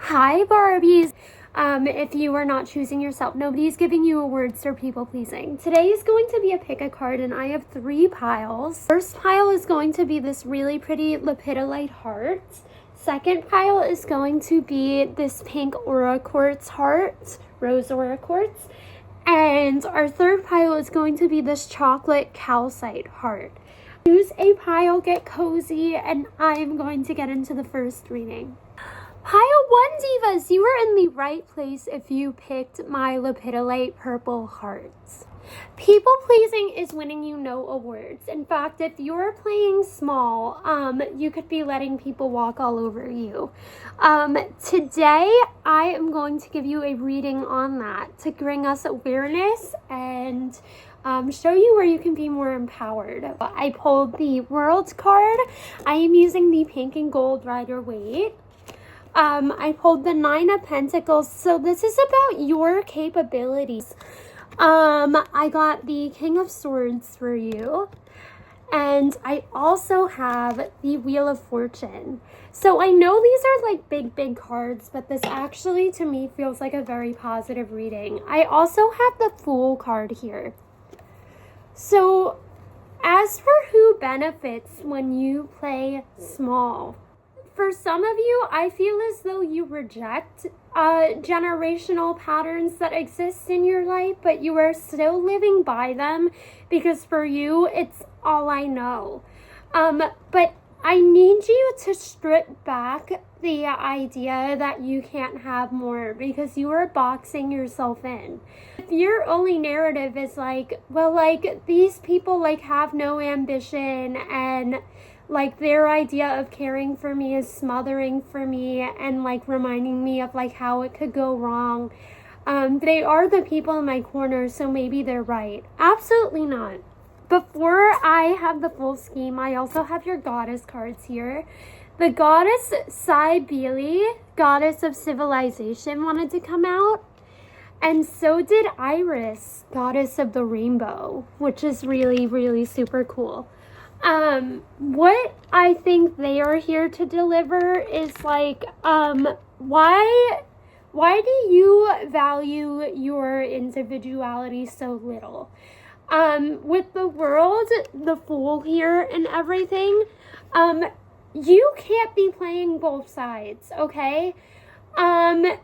Hi, Barbies. If you are not choosing yourself, nobody's giving you awards for people pleasing. Today is going to be a pick a card, and I have 3 piles. First pile is going to be this really pretty lepidolite heart. Second pile is going to be this pink aura quartz heart, rose aura quartz. And our third pile is going to be this chocolate calcite heart. Choose a pile, get cozy, and I'm going to get into the first reading. Pile 1 divas, you were in the right place if you picked my lepidolite purple hearts. People pleasing is winning you no awards. In fact, if you're playing small, you could be letting people walk all over you. Today, I am going to give you a reading on that to bring us awareness and show you where you can be more empowered. I pulled the World card. I am using the pink and gold Rider-Waite. I pulled the 9 of Pentacles, so this is about your capabilities. I got the King of Swords for you, and I also have the Wheel of Fortune. So I know these are like big cards, but this actually to me feels like a very positive reading. I also have the Fool card here. So as for who benefits when you play small, for some of you, I feel as though you reject generational patterns that exist in your life, but you are still living by them because for you, it's all I know. But I need you to strip back the idea that you can't have more because you are boxing yourself in. If your only narrative is like, well, like these people like have no ambition and like their idea of caring for me is smothering for me and like reminding me of like how it could go wrong. They are the people in my corner, so maybe they're right. Absolutely not. Before I have the full scheme, I also have your goddess cards here. The goddess Cybele, goddess of civilization, wanted to come out. And so did Iris, goddess of the rainbow, which is really super cool. What I think they are here to deliver is like, why do you value your individuality so little? With the world, the Fool here and everything, you can't be playing both sides, okay? I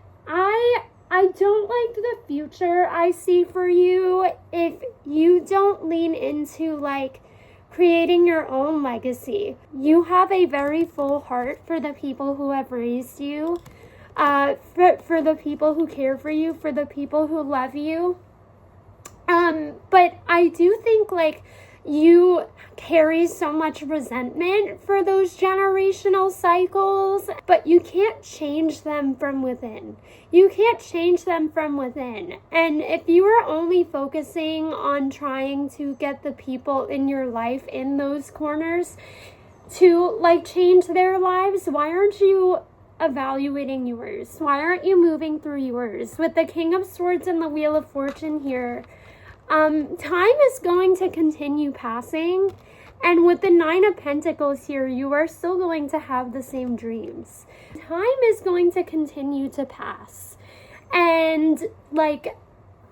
don't like the future I see for you if you don't lean into like creating your own legacy. You have a very full heart for the people who have raised you, for the people who care for you, for the people who love you. But I do think like you carry so much resentment for those generational cycles, but you can't change them from within. You can't change them from within. And if you are only focusing on trying to get the people in your life in those corners to like change their lives, why aren't you evaluating yours? Why aren't you moving through yours? With the King of Swords and the Wheel of Fortune here, time is going to continue passing, and with the 9 of Pentacles here, you are still going to have the same dreams. Time is going to continue to pass, and like,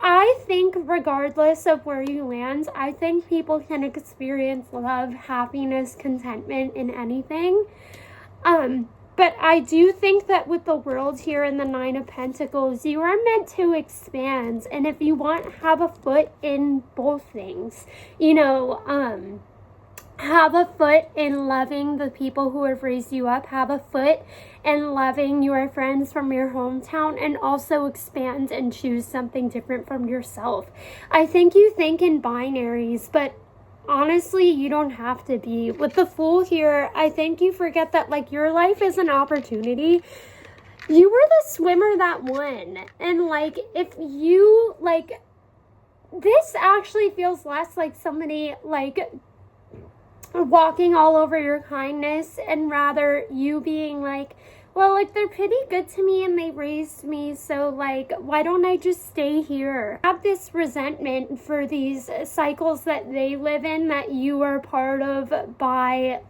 I think regardless of where you land, I think people can experience love, happiness, contentment in anything. But I do think that with the World here and the 9 of Pentacles, you are meant to expand. And if you want to have a foot in both things, you know, have a foot in loving the people who have raised you up, have a foot in loving your friends from your hometown, and also expand and choose something different from yourself. I think you think in binaries, but honestly, you don't have to be. With the Fool here, I think you forget that like your life is an opportunity. You were the swimmer that won. And like if you like, this actually feels less like somebody like walking all over your kindness and rather you being like, well, like they're pretty good to me and they raised me, so like why don't I just stay here? Have this resentment for these cycles that they live in that you are part of by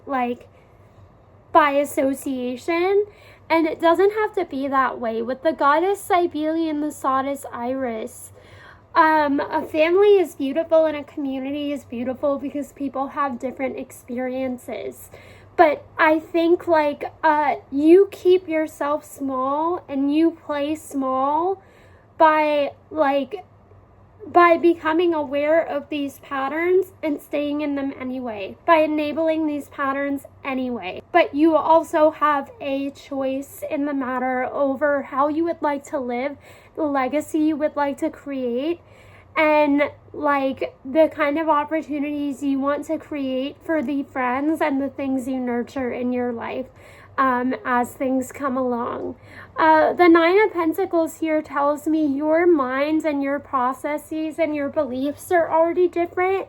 association, And it doesn't have to be that way. With the goddess Cybele and the goddess Iris, a family is beautiful and a community is beautiful because people have different experiences. But I think like you keep yourself small and you play small by becoming aware of these patterns and staying in them anyway, by enabling these patterns anyway. But you also have a choice in the matter over how you would like to live, the legacy you would like to create, and like the kind of opportunities you want to create for the friends and the things you nurture in your life as things come along. The Nine of Pentacles here tells me your mind and your processes and your beliefs are already different.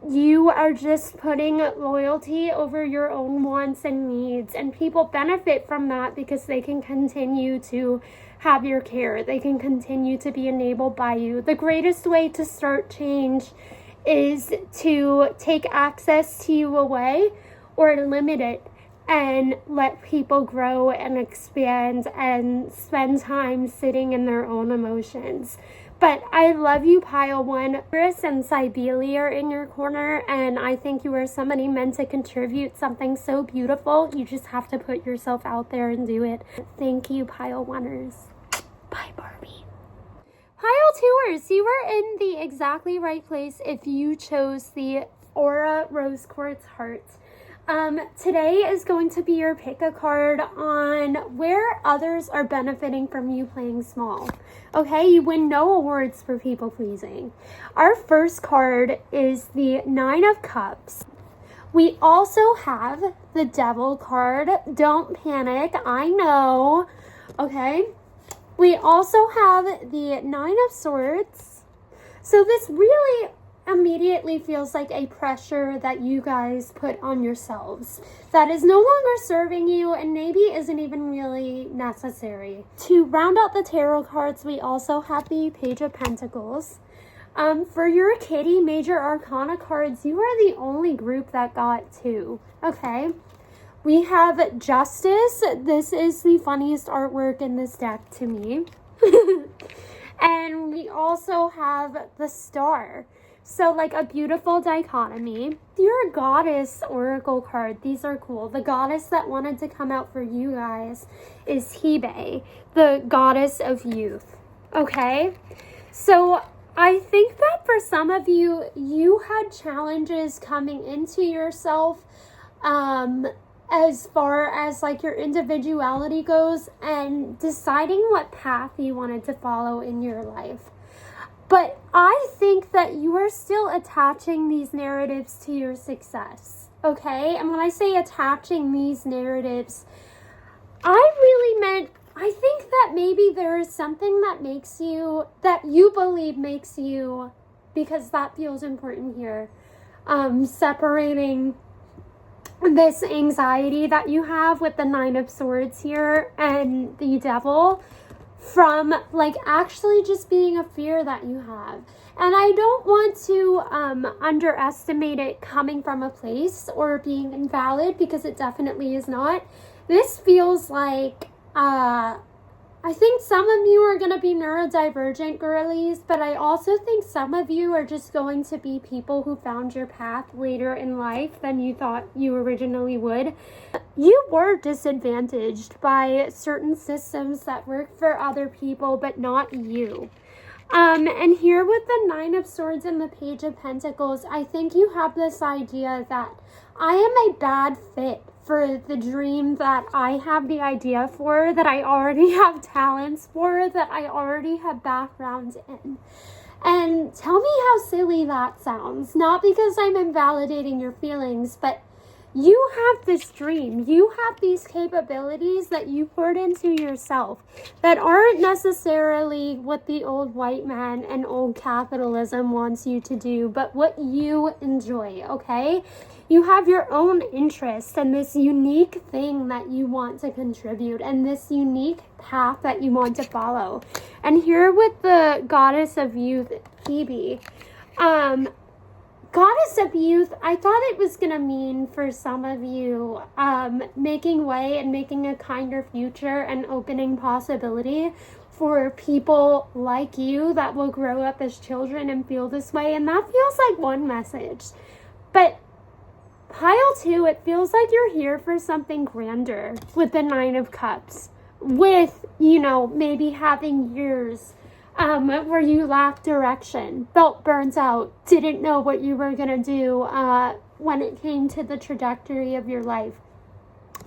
You are just putting loyalty over your own wants and needs, and people benefit from that because they can continue to have your care. They can continue to be enabled by you. The greatest way to start change is to take access to you away or limit it and let people grow and expand and spend time sitting in their own emotions. But I love you, Pile 1. Iris and Cybele are in your corner, and I think you are somebody meant to contribute something so beautiful. You just have to put yourself out there and do it. Thank you, Pile 1ers. Bye, Barbie. Pile 2ers, you were in the exactly right place if you chose the Aura Rose Quartz Heart. Today is going to be your pick a card on where others are benefiting from you playing small. Okay, you win no awards for people pleasing. Our first card is the Nine of Cups. We also have the Devil card. Don't panic, I know. Okay, we also have the Nine of Swords. So this really immediately feels like a pressure that you guys put on yourselves that is no longer serving you and maybe isn't even really necessary. To round out the tarot cards, we also have the Page of Pentacles. For your Kitty Major Arcana cards, you are the only group that got 2. Okay. We have Justice. This is the funniest artwork in this deck to me. And we also have the Star. So like a beautiful dichotomy. Your Goddess Oracle card, these are cool. The goddess that wanted to come out for you guys is Hebe, the goddess of youth. Okay? So I think that for some of you, you had challenges coming into yourself as far as like your individuality goes and deciding what path you wanted to follow in your life. But I think that you are still attaching these narratives to your success, okay? And when I say attaching these narratives, I really meant, I think that maybe there is something that makes you, that you believe makes you, because that feels important here, separating this anxiety that you have with the Nine of Swords here and the Devil from like actually just being a fear that you have. And I don't want to underestimate it coming from a place or being invalid, because it definitely is not. This feels like I think some of you are going to be neurodivergent girlies, but I also think some of you are just going to be people who found your path later in life than you thought you originally would. You were disadvantaged by certain systems that work for other people, but not you. And here with the Nine of Swords and the Page of Pentacles, I think you have this idea that I am a bad fit for the dream that I have the idea for, that I already have talents for, that I already have background in. And tell me how silly that sounds. Not because I'm invalidating your feelings, but you have this dream. You have these capabilities that you poured into yourself that aren't necessarily what the old white man and old capitalism wants you to do, but what you enjoy, okay? You have your own interests and this unique thing that you want to contribute and this unique path that you want to follow. And here with the Goddess of Youth, Hebe, Goddess of Youth, I thought it was going to mean for some of you making way and making a kinder future and opening possibility for people like you that will grow up as children and feel this way. And that feels like one message. But pile 2, it feels like you're here for something grander with the 9 of Cups. With, you know, maybe having years where you lacked direction, felt burnt out, didn't know what you were going to do when it came to the trajectory of your life.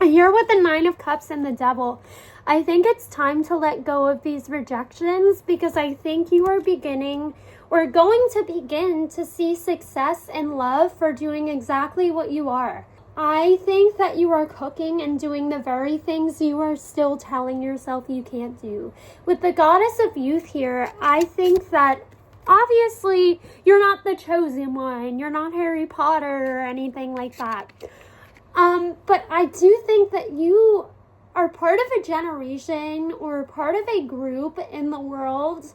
Here with the 9 of Cups and the Devil, I think it's time to let go of these rejections, because I think you are beginning or going to begin to see success and love for doing exactly what you are. I think that you are cooking and doing the very things you are still telling yourself you can't do. With the Goddess of Youth here, I think that obviously you're not the chosen one. You're not Harry Potter or anything like that. But I do think that you are part of a generation or part of a group in the world.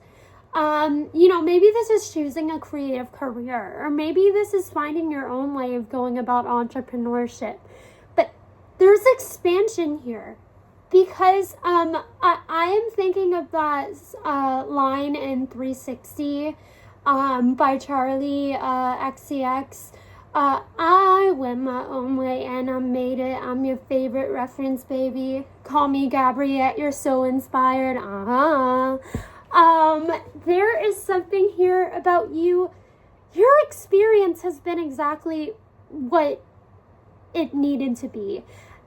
You know, maybe this is choosing a creative career, or maybe this is finding your own way of going about entrepreneurship. But there's expansion here, because I am thinking of that line in 360 by Charlie XCX. I went my own way and I made it. I'm your favorite reference, baby. Call me Gabriette, you're so inspired. There is something here about you. Your experience has been exactly what it needed to be.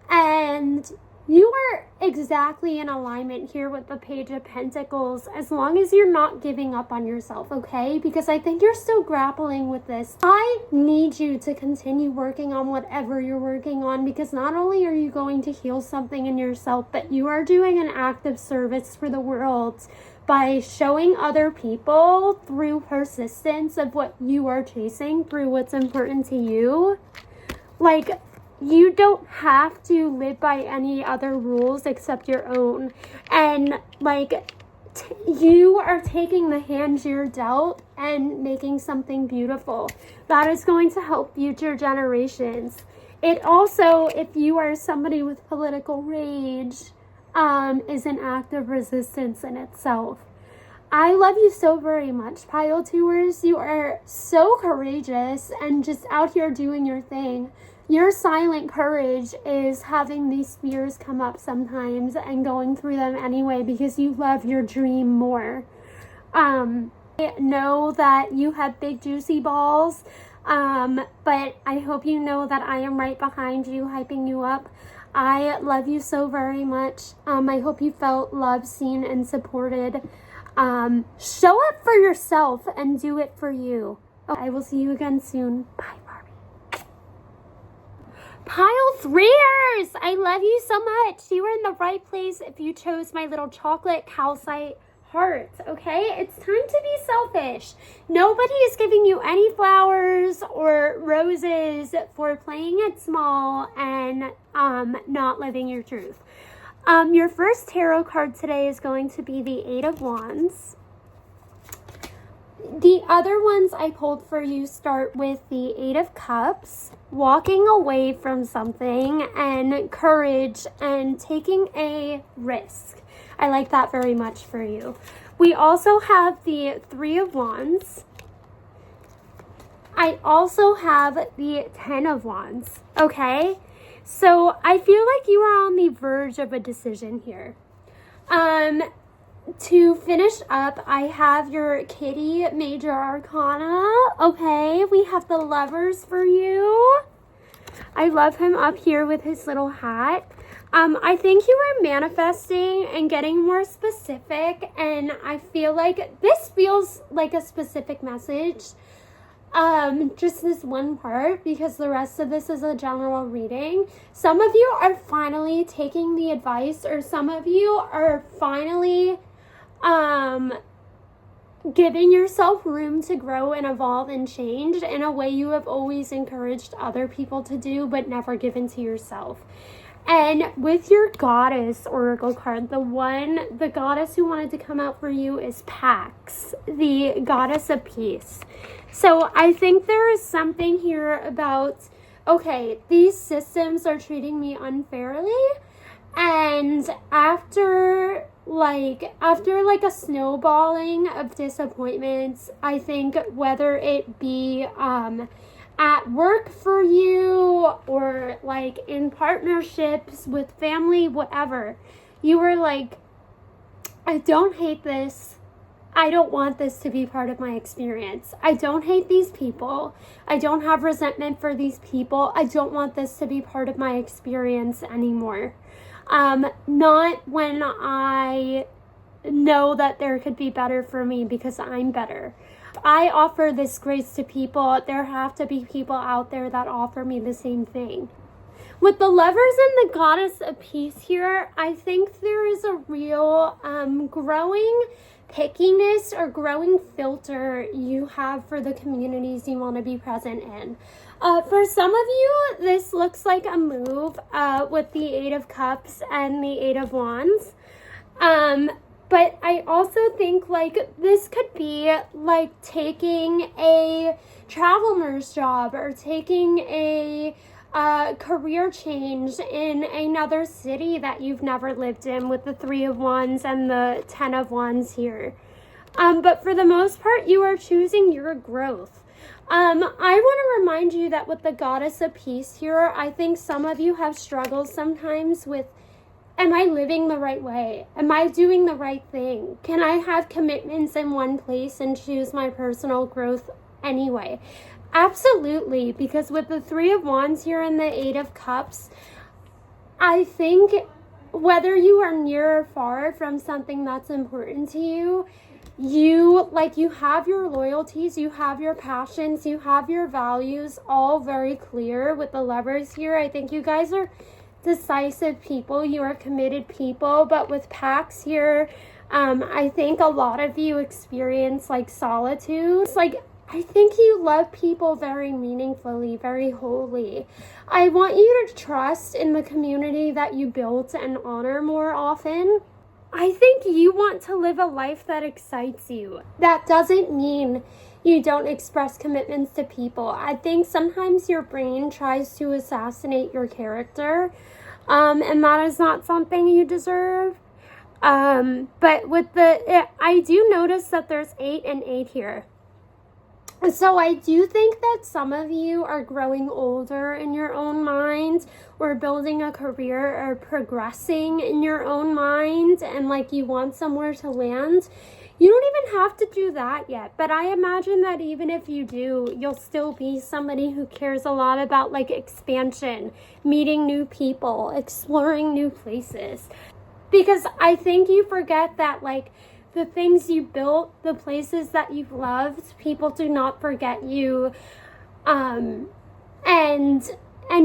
And you are exactly in alignment here with the Page of Pentacles, as long as you're not giving up on yourself, okay? Because I think you're still grappling with this. I need you to continue working on whatever you're working on, because not only are you going to heal something in yourself, but you are doing an act of service for the world by showing other people through persistence of what you are chasing, through what's important to you. Like, you don't have to live by any other rules except your own. And like, you are taking the hand you're dealt and making something beautiful that is going to help future generations. It also, if you are somebody with political rage, is an act of resistance in itself. I love you so very much, Pile 2ers. You are so courageous and just out here doing your thing. Your silent courage is having these fears come up sometimes and going through them anyway, because you love your dream more. I know that you have big juicy balls, but I hope you know that I am right behind you, hyping you up. I love you so very much. I hope you felt loved, seen, and supported. Show up for yourself and do it for you. I will see you again soon. Bye, Barbie. Pile 3ers, I love you so much. You were in the right place if you chose my little chocolate calcite heart, okay? It's time to be selfish. Nobody is giving you any flowers or roses for playing it small and not living your truth. Your first tarot card today is going to be the 8 of Wands. The other ones I pulled for you start with the 8 of Cups, walking away from something, and courage and taking a risk. I like that very much for you. We also have the 3 of Wands. I also have the 10 of Wands, okay? So I feel like you are on the verge of a decision here. To finish up, I have your Kitty Major Arcana. Okay, we have the Lovers for you. I love him up here with his little hat. I think you are manifesting and getting more specific, and I feel like this feels like a specific message. Just this one part, because the rest of this is a general reading. Some of you are finally taking the advice, or some of you are finally giving yourself room to grow and evolve and change in a way you have always encouraged other people to do but never given to yourself. And with your goddess oracle card, the goddess who wanted to come out for you is Pax, the goddess of peace. So I think there is something here about, okay, these systems are treating me unfairly. And after a snowballing of disappointments, I think whether it be at work for you or like in partnerships with family, whatever, you were like, I don't hate this. I don't want this to be part of my experience. I don't hate these people. I don't have resentment for these people. I don't want this to be part of my experience anymore. Not when I know that there could be better for me because I'm better. I offer this grace to people. There have to be people out there that offer me the same thing. With the Lovers and the Goddess of Peace here, I think there is a real growing pickiness or growing filter you have for the communities you want to be present in. For some of you, this looks like a move with the Eight of Cups and the Eight of Wands. But I also think like this could be like taking a travel nurse job or taking a career change in another city that you've never lived in with the Three of Wands and the Ten of Wands here. But for the most part, you are choosing your growth. I want to remind you that with the Goddess of Peace here, I think some of you have struggled sometimes with, am I living the right way? Am I doing the right thing? Can I have commitments in one place and choose my personal growth anyway? Absolutely, because with the Three of Wands here and the Eight of Cups, I think whether you are near or far from something that's important to you, you have your loyalties, you have your passions, you have your values all very clear with the Lovers here. I think you guys are decisive people, you are committed people, but with Pax here, I think a lot of you experience like solitude. It's like, I think you love people very meaningfully, very wholly. I want you to trust in the community that you built and honor more often. I think you want to live a life that excites you. That doesn't mean you don't express commitments to people. I think sometimes your brain tries to assassinate your character, and that is not something you deserve. But with I do notice that there's 8 and 8 here. So I do think that some of you are growing older in your own mind or building a career or progressing in your own mind and like you want somewhere to land. You don't even have to do that yet, but I imagine that even if you do, you'll still be somebody who cares a lot about like expansion, meeting new people, exploring new places. Because I think you forget that like the things you built, the places that you've loved, people do not forget you. And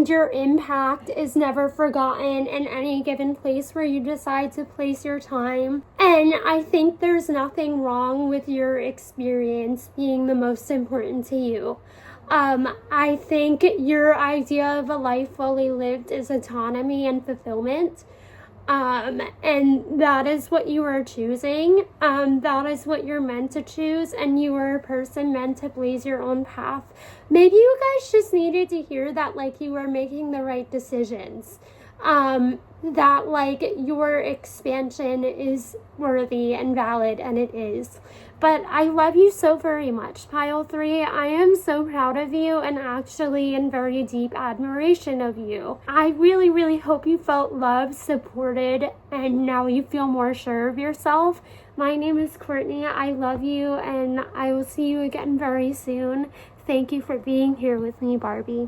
your impact is never forgotten in any given place where you decide to place your time. And I think there's nothing wrong with your experience being the most important to you. I think your idea of a life fully lived is autonomy and fulfillment. And that is what you are choosing. That is what you're meant to choose, and you are a person meant to blaze your own path. Maybe you guys just needed to hear that like you are making the right decisions. That like your expansion is worthy and valid, and it is. But I love you so very much, Pile 3. I am so proud of you and actually in very deep admiration of you. I really, really hope you felt loved, supported, and now you feel more sure of yourself. My name is Courtney. I love you, and I will see you again very soon. Thank you for being here with me, Barbie.